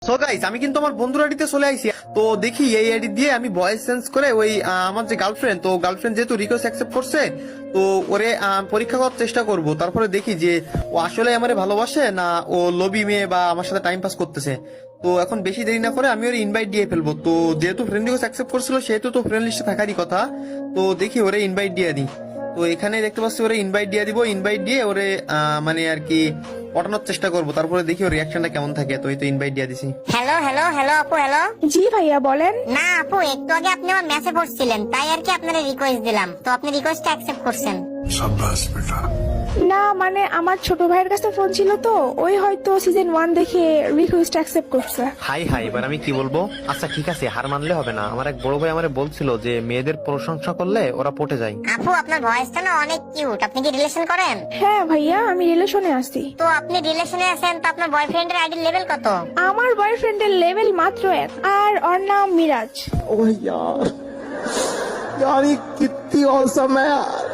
So guys, আমি কিন্তু আমার বন্ধুর আইডিতে চলে আইছি। তো দেখি এই আইডি দিয়ে আমি ভয়েস চেঞ্জ করে ওই আমার যে গার্লফ্রেন্ড, তো গার্লফ্রেন্ড যেহেতু রিকোয়েস্ট অ্যাকসেপ্ট করছে, তো ওরে পরীক্ষা করার চেষ্টা করব। তারপরে দেখি যে ও আসলে আমারে ভালোবাসে না ও লবি মেয়ে বা আমার সাথে টাইম পাস করতেছে। তো এখন বেশি দেরি না করে আমি ওর ইনভাইট দিয়ে ফেলবো। তো যেহেতু ফ্রেন্ড রিকোয়েস্ট অ্যাকসেপ্ট করছিল সেহেতু তো ফ্রেন্ড লিস্টে থাকারই কথা। তো দেখি ওরে ইনভাইট দিয়ে দিই। তো এখানে দেখতে পাচ্ছি ওরে ইনভাইট দিয়ে দিব। ইনভাইট দিয়ে ওরে মানে আর কি পটানোর চেষ্টা করবো। তারপরে দেখি ওর রিয়াকশনটা কেমন থাকে। তো এই তো ইনভাইট দিয়ে দিছি। হ্যালো হ্যালো হ্যালো আপু, হ্যালো। জি ভাইয়া বলেন। না আপু, একটু আগে আপনি আমার মেসেজ পড়ছিলেন, তাই আর কি আপনার রিকোয়েস্ট দিলাম। তো আপনি রিকোয়েস্টটা অ্যাকসেপ্ট করছেন? না মানে আমার ছোট ভাইয়ের কাছে ফোন ছিল, তো ওই হয়তো সিজন 1 দেখে রিকোয়েস্ট অ্যাকসেপ্ট করছে। হাই হাই, এবার আমি কি বলবো? আচ্ছা ঠিক আছে, হার মানলে হবে না। আমার এক বড় ভাই আমারে বলছিল যে মেয়েদের প্রশংসা করলে ওরা পটে যায়। আপু, আপনার ভয়েসটা না অনেক কিউট। আপনি কি রিলেশন করেন? হ্যাঁ ভাইয়া, আমি রিলেশনে আছি। তো আপনি রিলেশনে আছেন, তো আপনার বয়ফ্রেন্ডের আইডির লেভেল কত? আমার বয়ফ্রেন্ডের লেভেল মাত্র 1, আর ওর নাম মিরাজ। ओह यार यार ये कितनी औसम है यार।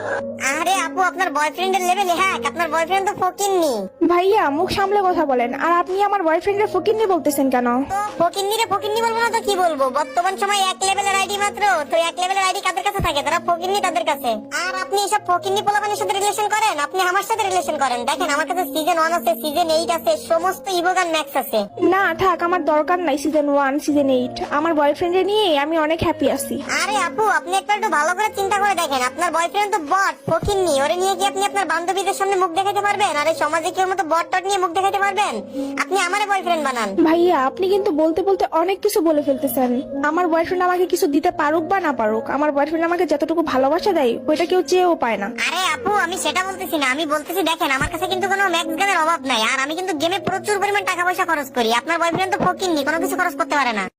আরে আপু, আপনার বয়ফ্রেন্ডের লেভেল হ্যাক। আপনার বয়ফ্রেন্ড তো ফকিন্নি। ভাইয়া মুখ সামলে কথা বলেন। আর আপনি আমার বয়ফ্রেন্ডের ফকিন্নি বলতেছেন কেন? তো ফকিন্নি রে ফকিন্নি বলবো না তো কি বলবো? বর্তমান সময় এক লেভেলের আইডি মাত্র। তো এক লেভেলের আইডি কাদের কাছে থাকে? তারা ফকিন্নি তাদের কাছে। আর আপনি এসব ফকিন্নি পোলাপানের সাথে রিলেশন করেন? আপনি আমার সাথে রিলেশন করেন। দেখেন, আমার কাছে সিজন 1 আছে, সিজন 8 আছে, সমস্ত ইভোগান ম্যাক্স আছে। না থাক, আমার দরকার নাই সিজন 1 সিজন 8। আমার বয়ফ্রেন্ডে নিয়ে আমি অনেক হ্যাপি আছি। আরে আপু, আপনি একটু ভালো করে চিন্তা করে দেখেন, আপনার বয়ফ্রেন্ড তো বট, ফকিন্নি। ওরে নিয়ে কি আপনি আপনার বান্ধবীদের সামনে মুখ দেখাতে পারবেন? আরে সমাজে কি ওর মতো বট টট নিয়ে মুখ দেখাতে পারবেন? আপনি আমারে বয়ফ্রেন্ড বানান। ভাইয়া আপনি কিন্তু বলতে বলতে অনেক কিছু বলে ফেলতেছেন। আমার বয়ফ্রেন্ড আমাকে কিছু দিতে পারুক বা না পারুক, আমার বয়ফ্রেন্ড আমাকে যতটুকু ভালোবাসা দেয় ওইটা কেউ চেয়েও পায় না। আরে আপু, আমি সেটা বলতেছি না। আমি বলতেছি দেখেন, আমার কাছে কিন্তু কোনো ম্যাক্স গেমের অভাব নাই। আর আমি কিন্তু গেমে প্রচুর পরিমাণ টাকা পয়সা খরচ করি। আপনার বয়ফ্রেন্ড তো ফকিন্নি, কোনো কিছু খরচ করতে পারে না।